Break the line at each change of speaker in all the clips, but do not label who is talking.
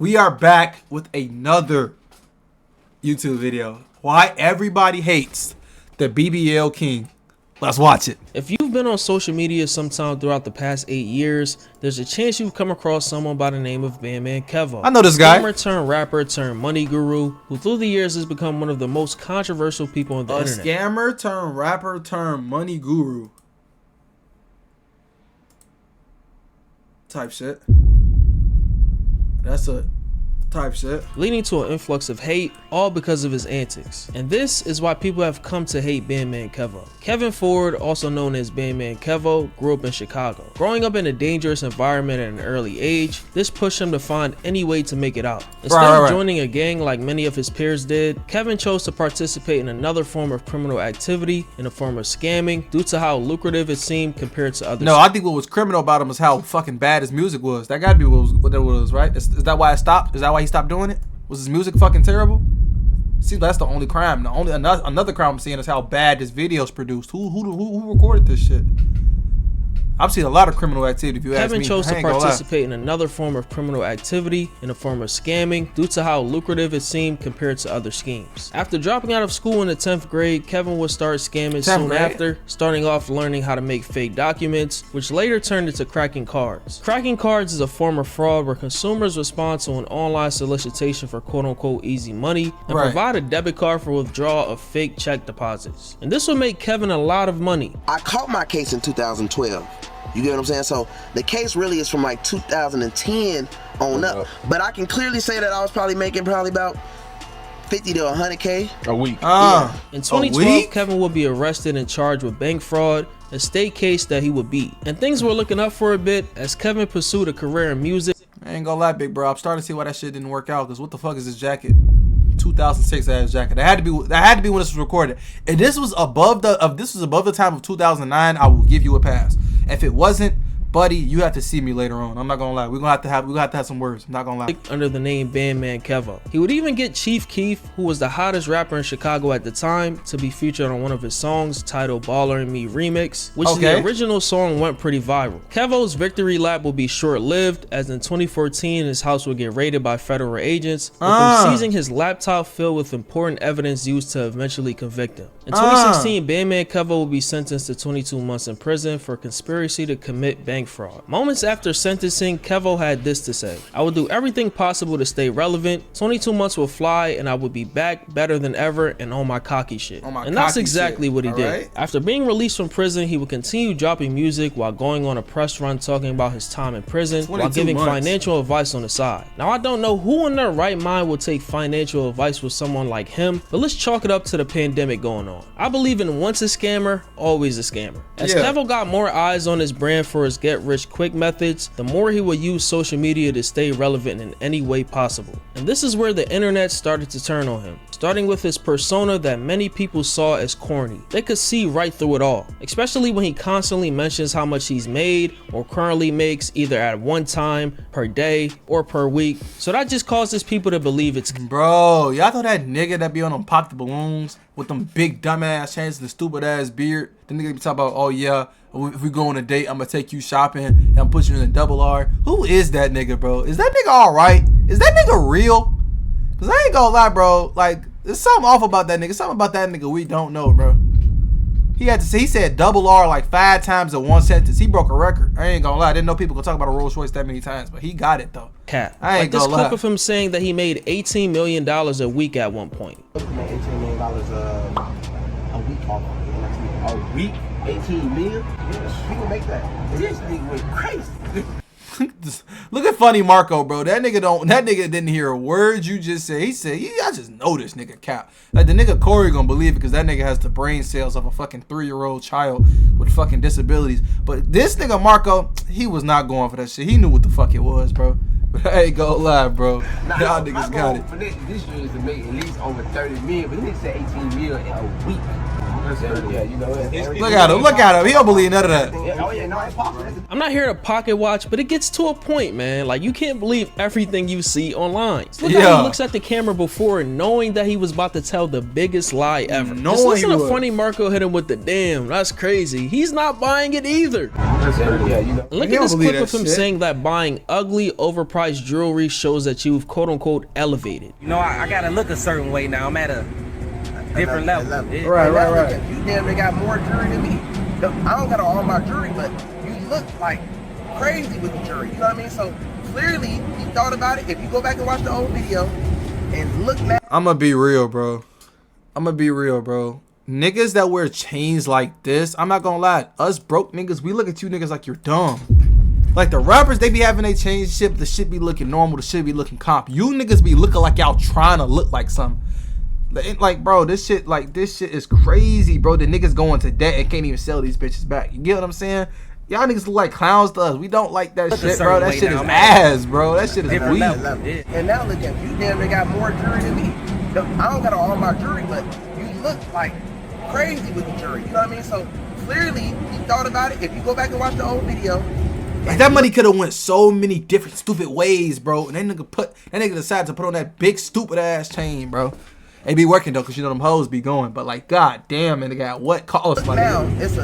We are back with another YouTube video. Why everybody hates the BBL King. Let's watch it.
If you've been on social media sometime throughout the past 8 years, there's a chance you've come across someone by the name of Bandman Kevo.
I know this guy.
Scammer turned rapper turned money guru, who through the years has become one of the most controversial people on the internet.
Scammer turned rapper turned money guru. Type shit. That's a type shit.
Leading to an influx of hate, all because of his antics. And this is why people have come to hate Bandman Kevo. Kevin Ford, also known as Bandman Kevo, grew up in Chicago. Growing up in a dangerous environment at an early age, this pushed him to find any way to make it out. Instead of joining a gang like many of his peers did, Kevin chose to participate in another form of criminal activity in the form of scamming due to how lucrative it seemed compared to others.
No, I think what was criminal about him was how fucking bad his music was. That gotta be what it was, right? Is that why it stopped? Is that why he stopped doing it? Was his music fucking terrible? See, that's the only crime. The only another crime I'm seeing is how bad this video's produced. Who recorded this shit? I've seen a lot of criminal activity. If you ask me,
Kevin chose to participate in another form of criminal activity in the form of scamming due to how lucrative it seemed compared to other schemes. After dropping out of school in the 10th grade, Kevin would start scamming soon after, starting off learning how to make fake documents, which later turned into cracking cards. Cracking cards is a form of fraud where consumers respond to an online solicitation for quote-unquote easy money and provide a debit card for withdrawal of fake check deposits. And this would make Kevin a lot of money.
I caught my case in 2012. You get what I'm saying? So the case really is from like 2010 on up. But I can clearly say that I was probably making about 50 to 100K
a week.
In 2012, Kevin would be arrested and charged with bank fraud, a state case that he would beat. And things were looking up for a bit as Kevin pursued a career in music.
I ain't gonna lie, big bro. I'm starting to see why that shit didn't work out. Cause what the fuck is this jacket? 2006 ass jacket. That had to be when this was recorded. If this was above the time of 2009, I will give you a pass. If it wasn't, buddy, you have to see me later on. I'm not gonna lie. We're gonna have to have some words. I'm not gonna lie.
Under the name Bandman Kevo. He would even get Chief Keef, who was the hottest rapper in Chicago at the time, to be featured on one of his songs titled Baller and Me Remix, which the original song went pretty viral. Kevo's victory lap will be short-lived, as in 2014 his house would get raided by federal agents, with them seizing his laptop filled with important evidence used to eventually convict him. In 2016, Bandman Kevo will be sentenced to 22 months in prison for conspiracy to commit bank fraud. Moments after sentencing, Kevo had this to say: "I will do everything possible to stay relevant. 22 months will fly and I will be back better than ever and on my cocky shit." And that's exactly what he did. After being released from prison, he would continue dropping music while going on a press run talking about his time in prison while giving financial advice on the side. Now, I don't know who in their right mind will take financial advice with someone like him, but let's chalk it up to the pandemic going on. I believe in once a scammer, always a scammer. As Kevo got more eyes on his brand for his get-rich-quick methods, the more he would use social media to stay relevant in any way possible. And this is where the internet started to turn on him, starting with his persona that many people saw as corny. They could see right through it all, especially when he constantly mentions how much he's made or currently makes either at one time, per day, or per week. So that just causes people to believe it's...
Bro, y'all know that nigga that be on them pop the balloons with them big dumbass chains and the stupid ass beard? The nigga be talking about, oh yeah, if we go on a date, I'm gonna take you shopping and I'm put you in a double R. Who is that nigga, bro? Is that nigga alright? Is that nigga real? Cause I ain't gonna lie, bro. Like, there's something off about that nigga. Something about that nigga we don't know, bro. He said double R like 5 times in one sentence. He broke a record. I ain't gonna lie. I didn't know people could talk about a Rolls Royce that many times, but he got it though.
Cat.
I ain't
like this
clip
of him saying that he made $18 million a week at one point.
$18 million a week off a week? 18 million? Yeah, he can make that. This nigga went crazy.
Look at Funny Marco, bro. That nigga didn't hear a word you just said. He said, I just know this nigga cap. Like, the nigga Corey gonna believe it because that nigga has the brain cells of a fucking 3-year-old child with fucking disabilities. But this nigga Marco, he was not going for that shit. He knew what the fuck it was, bro. But I ain't gonna lie, bro. Y'all niggas got it.
For this year is to make at least over 30 million, but this nigga said 18 million in a week.
Look at him. Look at him. He don't believe none of that.
I'm not here to pocket watch, but it gets to a point, man. Like, you can't believe everything you see online. Look how he looks at the camera before knowing that he was about to tell the biggest lie ever. Just listen to Funny Marco hit him with the damn. That's crazy. He's not buying it either. Look at this clip of him saying that buying ugly, overpriced jewelry shows that you've quote-unquote elevated.
You know, I gotta look a certain way now. I'm at a different level.
Right. You damn near got more jewelry than me. I don't got all my jewelry, but you look like crazy with the jewelry. You know what I mean? So clearly he thought about it. If you go back and watch the old video and look back.
I'ma be real, bro. Niggas that wear chains like this, I'm not gonna lie, us broke niggas, we look at you niggas like you're dumb. Like the rappers, they be having they chains shit, but the shit be looking normal, the shit be looking comp. You niggas be looking like y'all trying to look like something. Like, bro, this shit is crazy, bro. The niggas going to debt and can't even sell these bitches back. You get what I'm saying? Y'all niggas look like clowns to us. We don't like that shit, bro. That shit is ass, bro. That shit is weak.
And now look at you, damn near got more jewelry than me. I don't got all my jewelry, but you look like crazy with the jewelry. You know what I mean? So clearly he thought about it. If you go back and watch the old video.
Like that money could have went so many different stupid ways, bro. And that nigga decided to put on that big stupid ass chain, bro. It be working though, cause you know them hoes be going. But like, god damn, man, they got what cost?
Now it's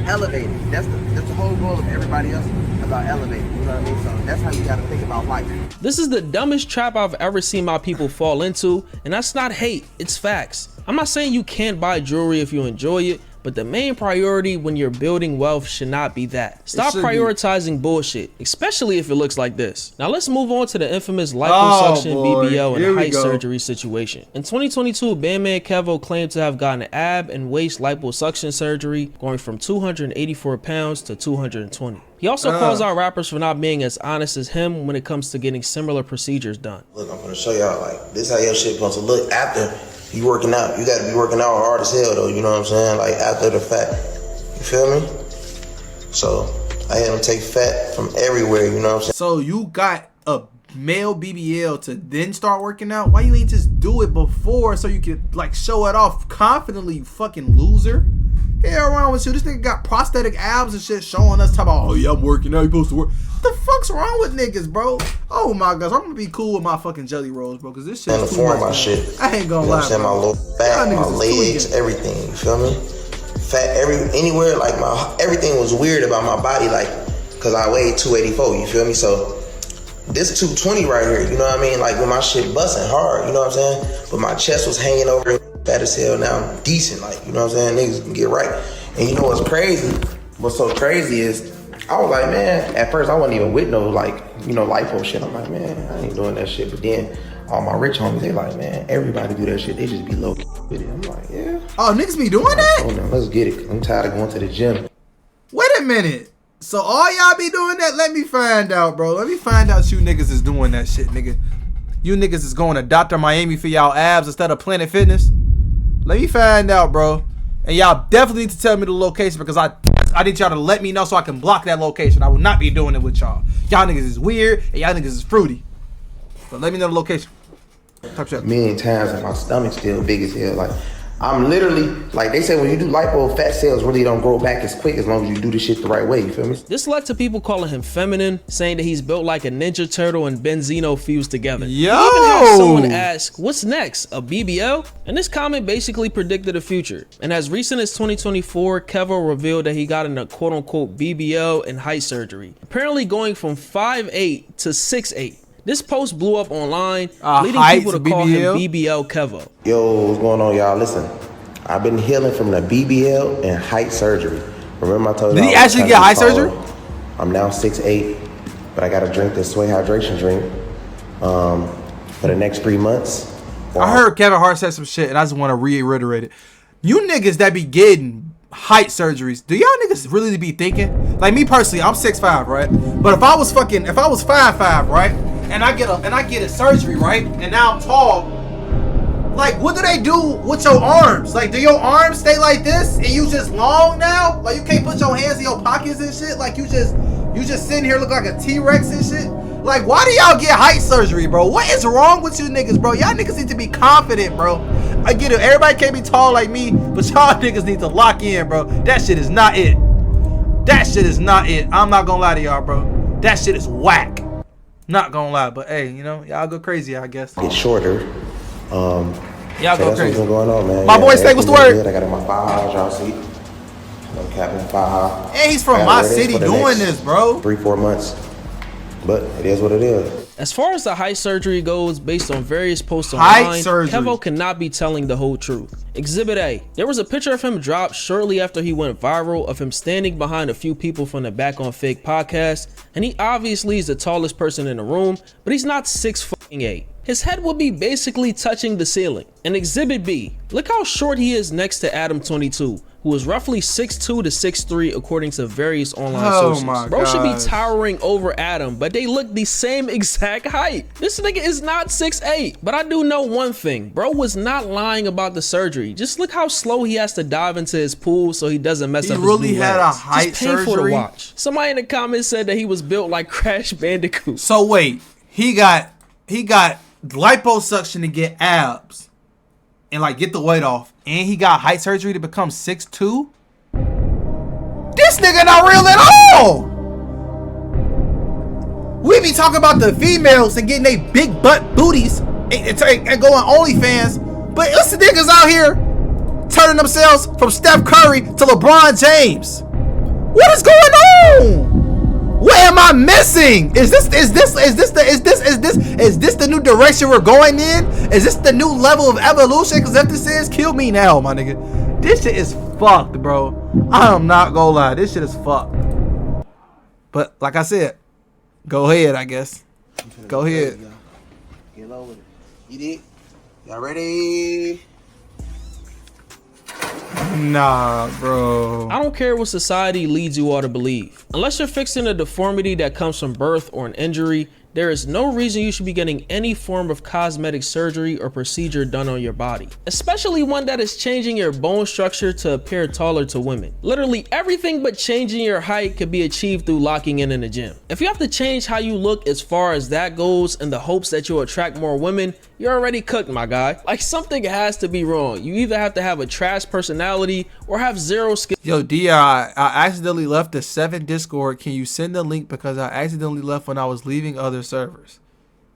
elevated. That's the whole goal of everybody else about elevating. You know what I mean? So that's how you gotta think about life.
This is the dumbest trap I've ever seen my people fall into, and that's not hate, it's facts. I'm not saying you can't buy jewelry if you enjoy it, but the main priority when you're building wealth should not be that. Stop prioritizing bullshit, especially if it looks like this. Now let's move on to the infamous liposuction, BBL, and height surgery situation. In 2022, Bandman Kevo claimed to have gotten ab and waist liposuction surgery, going from 284 pounds to 220. He also calls out rappers for not being as honest as him when it comes to getting similar procedures done.
Look, I'm gonna show y'all, like, this how your shit supposed to look after you working out. You gotta be working out hard as hell though, you know what I'm saying? Like after the fact, you feel me? So I had them take fat from everywhere, you know what I'm saying?
So you got a male BBL to then start working out? Why you ain't just do it before so you could like show it off confidently, you fucking loser? Hell wrong with you? This nigga got prosthetic abs and shit showing us talking about, oh yeah, I'm working out, you supposed to work. What the fuck's wrong with niggas, bro? Oh my gosh, I'm gonna be cool with my fucking jelly rolls, bro, cause this shit is too much.
My shit.
I ain't gonna lie,
my little back, my legs, everything, you feel me? Fat anywhere, like everything was weird about my body, like, cause I weighed 284, you feel me? So this 220 right here, you know what I mean? Like when my shit busting hard, you know what I'm saying? But my chest was hanging over, fat as hell. Now I'm decent, like, you know what I'm saying? Niggas can get right. And you know what's crazy? What's so crazy is, I was like, man, at first I wasn't even with no, like, you know, lipo shit. I'm like, man, I ain't doing that shit. But then all my rich homies, they like, man, everybody do that shit. They just be low with it. I'm like, yeah.
Oh, niggas be doing that?
Oh, no, let's get it. I'm tired of going to the gym.
Wait a minute. So all y'all be doing that? Let me find out, bro. Let me find out you niggas is doing that shit, nigga. You niggas is going to Dr. Miami for y'all abs instead of Planet Fitness? Let me find out, bro. And y'all definitely need to tell me the location because I need y'all to let me know so I can block that location. I will not be doing it with y'all. Y'all niggas is weird and y'all niggas is fruity. But let me know the location.
Million times and my stomach's still big as hell. Like, I'm literally, like they say when you do lipo, fat cells really don't grow back as quick as long as you do the shit the right way, you feel me?
This led to people calling him feminine, saying that he's built like a Ninja Turtle and Benzino fused together.
Yo!
He even had someone ask, what's next, a BBL? And this comment basically predicted the future. And as recent as 2024, Kevo revealed that he got in a quote-unquote BBL and height surgery, apparently going from 5'8" to 6'8". This post blew up online, leading people to call him BBL Kevo.
Yo, what's going on, y'all? Listen, I've been healing from the BBL and height surgery. Remember I told you?
Did he actually get height surgery?
I'm now 6'8", but I gotta drink this Sway hydration drink for the next 3 months.
I heard Kevin Hart said some shit, and I just want to reiterate it. You niggas that be getting height surgeries, do y'all niggas really be thinking? Like me personally, I'm 6'5", right? But if I was 5'5", right? And I get a surgery, right? And now I'm tall. Like, what do they do with your arms? Like, do your arms stay like this and you just long now? Like, you can't put your hands in your pockets and shit? Like, you just sitting here look like a T-Rex and shit? Like, why do y'all get height surgery, bro? What is wrong with you niggas, bro? Y'all niggas need to be confident, bro. I get it. Everybody can't be tall like me, but y'all niggas need to lock in, bro. That shit is not it. That shit is not it. I'm not gonna lie to y'all, bro. That shit is whack. Not gonna lie, but hey, you know, y'all go crazy, I guess.
Get shorter.
Y'all
So
go crazy.
what's been going on, man.
My boy Steak, what's the word?
I got in my firehouse, y'all see. I'm capping firehouse.
And he's from my city doing this, bro.
3-4 months. But it is what it is.
As far as the height surgery goes, based on various posts online, Kevo cannot be telling the whole truth. Exhibit A. There was a picture of him dropped shortly after he went viral of him standing behind a few people from the Back on Fake podcast, and he obviously is the tallest person in the room, but he's not 6'8". His head would be basically touching the ceiling. And Exhibit B. Look how short he is next to Adam22, who is roughly 6'2 to 6'3 according to various online sources. Bro should be towering over Adam, but they look the same exact height. This nigga is not 6'8". But I do know one thing, bro was not lying about the surgery. Just look how slow he has to dive into his pool so he doesn't mess up his
really had a height
Just painful
surgery?
to watch. Somebody in the comments said that he was built like Crash Bandicoot.
So wait, he got liposuction to get abs and like get the weight off, and he got height surgery to become 6'2". This nigga not real at all. We be talking about the females and getting they big butt booties and going OnlyFans, but it's the niggas out here turning themselves from Steph Curry to LeBron James. What is going on? What am I missing? Is this the new direction we're going in? Is this the new level of evolution? Because if this is, kill me now, my nigga. This shit is fucked, bro. I am not gonna lie. This shit is fucked. But like I said, go ahead, I guess. Go ahead.
Get over it. You did? Y'all ready?
Nah, bro.
I don't care what society leads you all to believe. Unless you're fixing a deformity that comes from birth or an injury, there is no reason you should be getting any form of cosmetic surgery or procedure done on your body, especially one that is changing your bone structure to appear taller to women. Literally everything but changing your height could be achieved through locking in the gym. If you have to change how you look as far as that goes in the hopes that you'll attract more women, you're already cooked, my guy. Like, something has to be wrong. You either have to have a trash personality or have zero skill.
Yo, Dia, I accidentally left the 7 Discord. Can you send the link because I accidentally left when I was leaving other servers?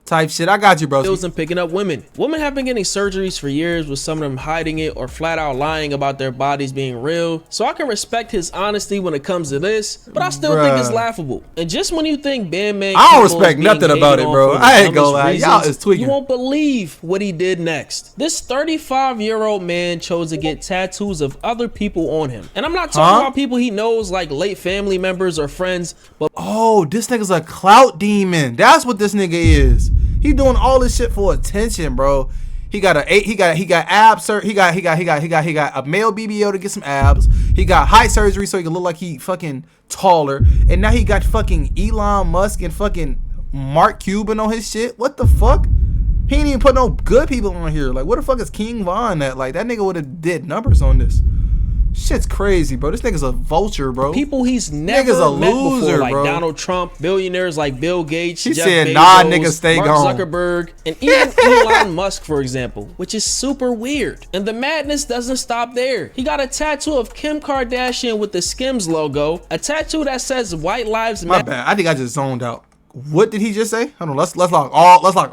Type shit. I got you, bro.
And picking up women. Women have been getting surgeries for years, with some of them hiding it or flat out lying about their bodies being real. So I can respect his honesty when it comes to this, but I still think it's laughable. And just when you think Bandman Kevo
I don't respect nothing about it, bro. I ain't gonna lie. Y'all is tweaking.
You won't believe what he did next. This 35-year-old man chose to get tattoos of other people on him. And I'm not talking about people he knows, like late family members or friends, but
oh, this nigga's a clout demon. That's what this nigga is. He doing all this shit for attention, bro. He got abs, sir. He got a male BBL to get some abs. He got height surgery so he can look like he fucking taller. And now he got fucking Elon Musk and fucking Mark Cuban on his shit. What the fuck? He ain't even put no good people on here. Like, where the fuck is King Von at? Like, that nigga would have did numbers on this. Shit's crazy, bro. This nigga's a vulture, bro.
People he's never met before, like Donald Trump, billionaires like Bill Gates, Jeff Bezos,
nigga, stay
Mark
gone.
Zuckerberg, and even Elon Musk, for example, which is super weird. And the madness doesn't stop there. He got a tattoo of Kim Kardashian with the Skims logo, a tattoo that says White Lives Matter.
My bad. I think I just zoned out. What did he just say? Hold on, let's lock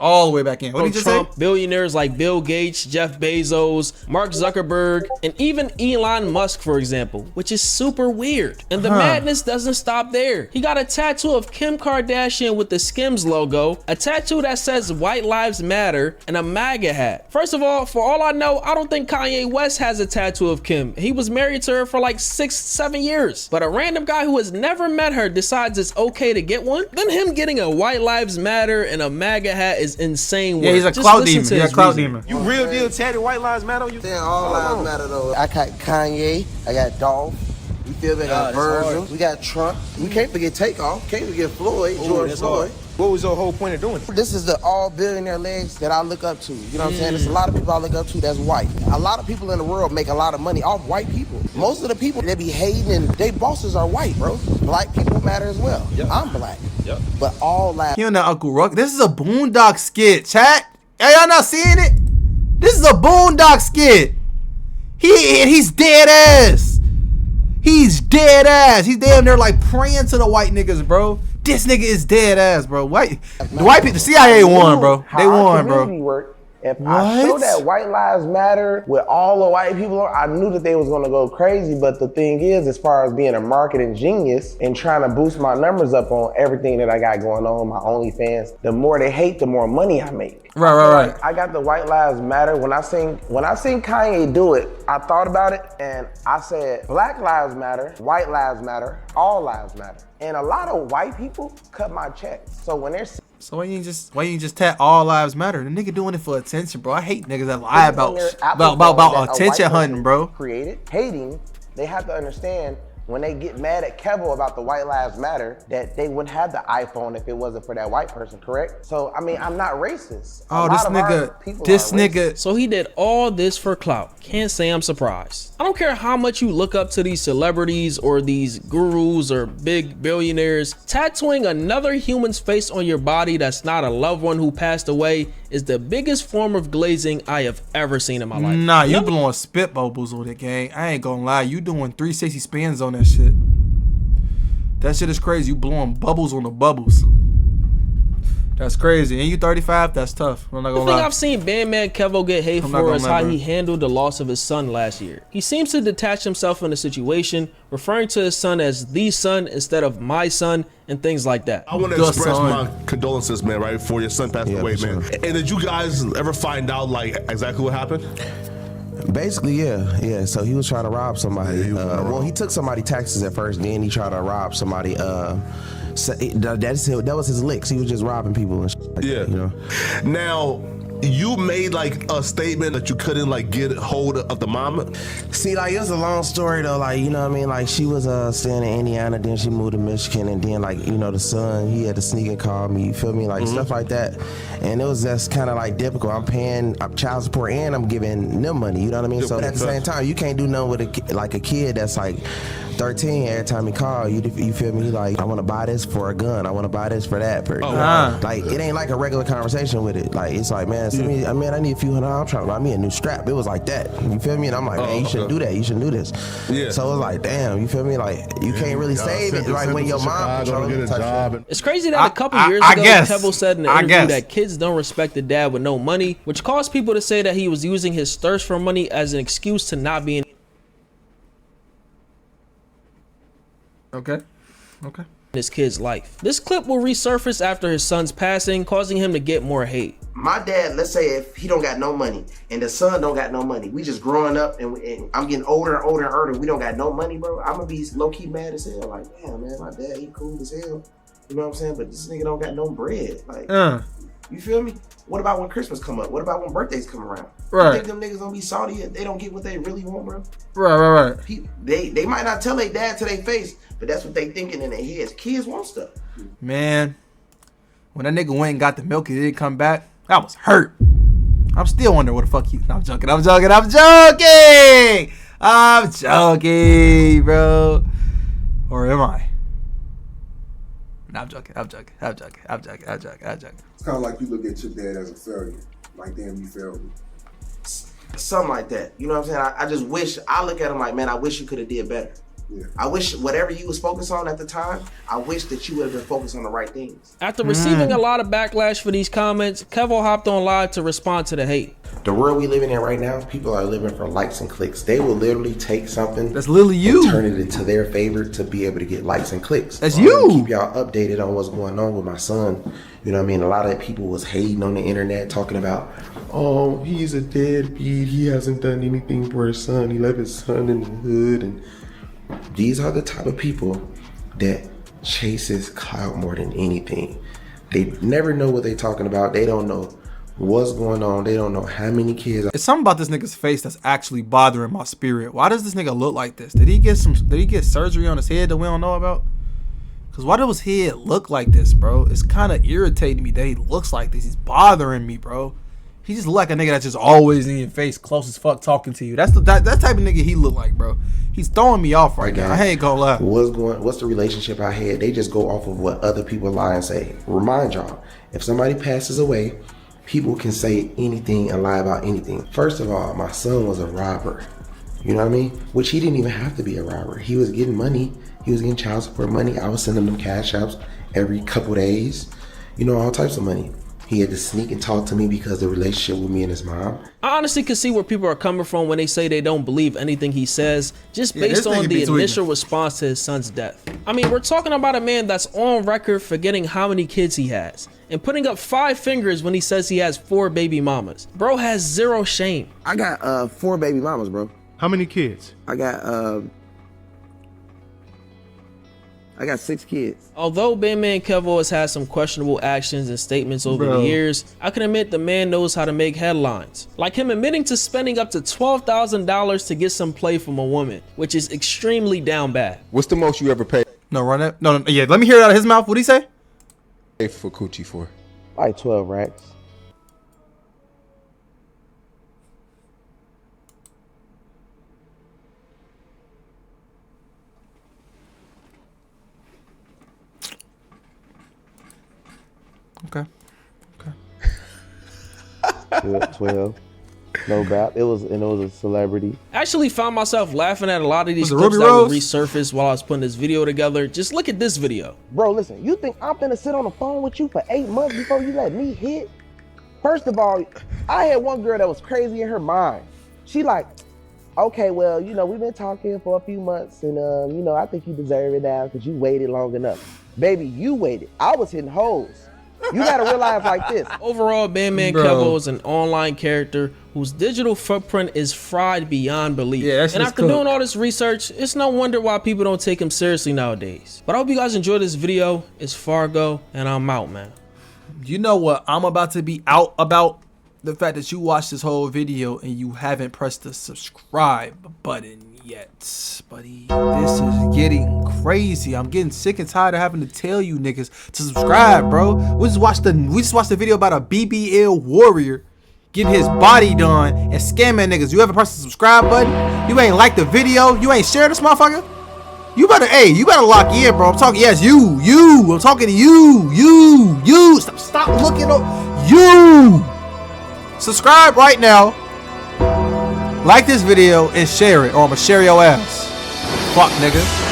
all the way back in. What did he just say?
Billionaires like Bill Gates, Jeff Bezos, Mark Zuckerberg, and even Elon Musk, for example, which is super weird. And the madness doesn't stop there. He got a tattoo of Kim Kardashian with the Skims logo, a tattoo that says White Lives Matter, and a MAGA hat. First of all, for all I know, I don't think Kanye West has a tattoo of Kim. He was married to her for like 6-7 years. But a random guy who has never met her decides it's okay to get one? Then him getting a White Lives Matter and a MAGA hat is insane.
Yeah, he's a clout demon. He's a clout demon.
You real deal tatted White Lives Matter on you?
Saying all lives matter though. I got Kanye, I got Dolph. You feel me? I got Virgil. We got Trump. We can't forget Takeoff. Can't forget Floyd, George Floyd.
What was your whole point of doing it?
This is the all billionaire legs that I look up to. You know what I'm saying? There's a lot of people I look up to that's white. A lot of people in the world make a lot of money off white people. Most of the people, they be hating and they bosses are white, bro. Black people matter as well. I'm black. But all lives.
He on that Uncle Ruck. This is a Boondock skit, chat. Are y'all not seeing it? This is a Boondock skit. He's dead ass. He's dead ass. He's damn near like praying to the white niggas, bro. This nigga is dead ass, bro. The white people, the CIA won, bro. They won, bro.
If I showed that white lives matter with all the white people, I knew that they was gonna go crazy. But the thing is, as far as being a marketing genius and trying to boost my numbers up on everything that I got going on, my OnlyFans, the more they hate, the more money I make.
Right.
I got the white lives matter. When I seen Kanye do it, I thought about it and I said, Black lives matter, white lives matter, all lives matter. And a lot of white people cut my check. So when they're
why you just tap all lives matter? The nigga doing it for attention, bro. I hate niggas that lie about attention hunting, bro.
Created hating. They have to understand when they get mad at Kevo about the white lives matter that they wouldn't have the iPhone if it wasn't for that white person, correct? So I mean, I'm not racist.
Oh, this nigga.
So he did all this for clout. Can't say I'm surprised. I don't care how much you look up to these celebrities or these gurus or big billionaires. Tattooing another human's face on your body that's not a loved one who passed away is the biggest form of glazing I have ever seen in my life.
Nah, you blowing spit bubbles on it, gang. I ain't gonna lie. You doing 360 spins on that shit. That shit is crazy. You blowing bubbles on the bubbles. That's crazy. And you 35, that's tough. I'm not gonna lie.
The thing I've seen Bandman Kevo get hate for is how he handled the loss of his son last year. He seems to detach himself from the situation, referring to his son as the son instead of my son and things like that.
I want to express my condolences, man, right, for your son passed away, man.
Sure.
And did you guys ever find out, like, exactly what happened?
Basically, yeah. So he was trying to rob somebody. He took somebody's taxes at first, then he tried to rob somebody. So that was his licks. He was just robbing people and shit like that, you know.
Now, you made like a statement that you couldn't like get hold of the mama.
See, like, it was a long story though. Like, you know what I mean? Like, she was staying in Indiana, then she moved to Michigan, and then, like, you know, the son, he had to sneak and call me. You feel me? Like, stuff like that. And it was just kind of like difficult. I'm paying child support and I'm giving them money. You know what I mean? So at the same time, you can't do nothing with a kid that's like 13. Every time he call you feel me? He like, I want to buy this for a gun. I want to buy this for that. Like, it ain't like a regular conversation with it. Like, it's like, man, send me, I need a few $100. I'm trying to buy me a new strap. It was like that. You feel me? And I'm like, man, you shouldn't do that. You shouldn't do this. Yeah. So it was like, damn, you feel me? Like, you can't really save it. Like, when your mom controlling the job.
It's crazy that a couple years ago, Kevo said in an interview that kids don't respect the dad with no money, which caused people to say that he was using his thirst for money as an excuse to not be in his kid's life. This clip will resurface after his son's passing, causing him to get more hate.
My dad, let's say if he don't got no money and the son don't got no money, we just growing up and I'm getting older and older and older, we don't got no money, bro. I'm gonna be low-key mad as hell. Like, damn, man, my dad, he cool as hell. You know what I'm saying? But this nigga don't got no bread. Like, you feel me? What about when Christmas come up? What about when birthdays come around?
Right.
You think them niggas gonna be salty if they don't get what they really want, bro?
Right.
They might not tell their dad to their face, but that's what they thinking in their heads. Kids want stuff.
Man, when that nigga went and got the milk, he didn't come back. I was hurt. I'm still wondering what the fuck he. No, I'm joking, bro. Or am I? No, I'm joking.
It's kind of like you look at your dad as a failure. Like, damn, you failed me.
Something like that. You know what I'm saying? I just wish, I look at him like, man, I wish you could have did better. Yeah. I wish whatever you was focused on at the time, I wish that you would have been focused on the right things.
After receiving a lot of backlash for these comments, Kevo hopped on live to respond to the hate.
The world we living in right now, people are living for likes and clicks. They will literally take something
that's literally you
and turn it into their favor to be able to get likes and clicks.
That's you.
Keep y'all updated on what's going on with my son. You know what I mean? A lot of people was hating on the internet, talking about, oh, he's a deadbeat. He hasn't done anything for his son. He left his son in the hood. And these are the type of people that chases clout more than anything. They never know what they're talking about. They don't know what's going on. They don't know how many kids.
It's something about this nigga's face that's actually bothering my spirit. Why does this nigga look like this? Did he get surgery on his head that we don't know about? Cause why does his head look like this, bro? It's kind of irritating me that he looks like this. He's bothering me, bro. He just look like a nigga that's just always in your face, close as fuck, talking to you. That's that type of nigga he look like, bro. He's throwing me off right now. I ain't gonna lie.
What's the relationship I had? They just go off of what other people lie and say. Remind y'all, if somebody passes away, people can say anything and lie about anything. First of all, my son was a robber. You know what I mean? Which he didn't even have to be a robber. He was getting money. He was getting child support money. I was sending them cash apps every couple days. You know, all types of money. He had to sneak and talk to me because of the relationship with me and his mom.
I honestly can see where people are coming from when they say they don't believe anything he says, just based on the initial response to his son's death. I mean, we're talking about a man that's on record forgetting how many kids he has and putting up 5 fingers when he says he has 4 baby mamas. Bro has zero shame.
I got 4 baby mamas, bro.
How many kids?
I got 6 kids.
Although Bandman Kevo has had some questionable actions and statements over the years, I can admit the man knows how to make headlines. Like him admitting to spending up to $12,000 to get some play from a woman, which is extremely down bad.
What's the most you ever paid?
No, run that. No, yeah, let me hear it out of his mouth. What'd he say?
For coochie for?
Like 12 racks.
Okay.
12. No doubt. It was a celebrity.
I actually found myself laughing at a lot of these clips that would resurface while I was putting this video together. Just look at this video.
Bro, listen, you think I'm finna sit on the phone with you for 8 months before you let me hit? First of all, I had one girl that was crazy in her mind. She like, okay, well, you know, we've been talking for a few months and, you know, I think you deserve it now because you waited long enough. Baby, you waited. I was hitting hoes. You gotta realize like this.
Overall, Bandman Kevo is an online character whose digital footprint is fried beyond belief.
Yeah,
and after doing all this research, it's no wonder why people don't take him seriously nowadays. But I hope you guys enjoyed this video. It's Fargo, and I'm out, man.
You know what I'm about to be out about? The fact that you watched this whole video and you haven't pressed the subscribe button yet, buddy. This is getting crazy. I'm getting sick and tired of having to tell you niggas to subscribe, bro. We just watched the video about a BBL warrior getting his body done and scamming niggas. You ever press the subscribe button? You ain't like the video? You ain't share this motherfucker? You better lock in, bro. I'm talking, yes, you. I'm talking to you. Stop looking up. You. Subscribe right now, like this video, and share it, or I'm gonna share your ass. Fuck, nigga.